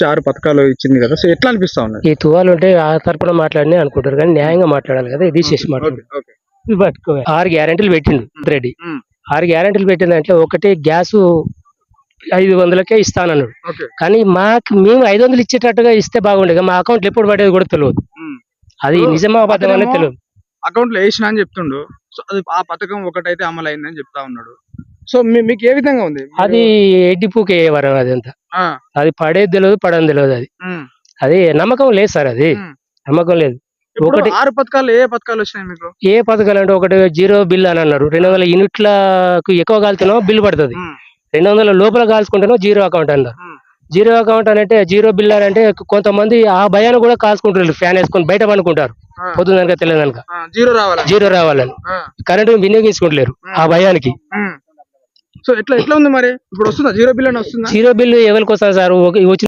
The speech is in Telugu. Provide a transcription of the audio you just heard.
6 పథకాలు ఇచ్చింది కదా, సో ఎట్లా అనిపిస్తా ఉన్నది? ఈ తువాలు ఉంటే ఆ తరపున మాట్లాడినే అనుకుంటారు కానీ న్యాయంగా మాట్లాడాలి కదా, ఇది చేసి మాట్లాడు. ఓకే. ఇది పట్టుకో 6 గ్యారెంటీలు పెట్టిండు రెడ్డి. ఉమ్. 6 గ్యారెంటీలు పెట్టిందంటే ఒకటి గ్యాస్ 500కే ఇస్తానన్నాడు. ఓకే. కానీ మేము 500 ఇచ్చేటట్టుగా ఇస్తే బాగుండేది. మా అకౌంట్లు ఎప్పుడు పడేది కూడా తెలియదు. ఉమ్. అది నిజమా అబద్ధం అనేది తెలియదు. అకౌంట్ లో వేసిన అని చెప్తుండు. సో అది ఆ పథకం ఒకటైతే అమలు అయిందని చెప్తా ఉన్నాడు. సో మీకు ఏ విధంగా ఉంది? అది ఎడ్డిపూకే వరం అదంతా. ఆ. అది పడేది తెలియదు, పడని తెలియదు. అది ఉమ్. అది నమ్మకం లేదు సార్. అది ఉమ్. నమ్మకం లేదు. ఇప్పుడు ఒకటి 6 పథకాలు ఏ పథకాలు వచ్చినాయి మీకు? ఏ పథకాలు అంటే ఒకటి 0 బిల్ అని అన్నారు. 200 యూనిట్లకు ఎక్కువ కాల్చున్నావు బిల్ పడుతుంది. 200 లోపల కాల్చుకుంటేనో 0 అకౌంట్ అన్నారు. 0 అకౌంట్ అంటే 0 బిల్ అని అంటే కొంతమంది ఆ భయాన్ని కూడా కాల్చుకుంటారు. ఫ్యాన్ వేసుకొని బయట పనుకుంటారు పొద్దునక తెలియదనక. 0 రావాలని కరెంటు వినియోగించుకుంటలేరు ఆ భయానికి. సో ఎట్లా ఉంది మరి? ఇప్పుడు వస్తుందా 0 బిల్ అని? వస్తుందా? 0 బిల్ ఎవరికి వస్తుంది సార్? వచ్చిన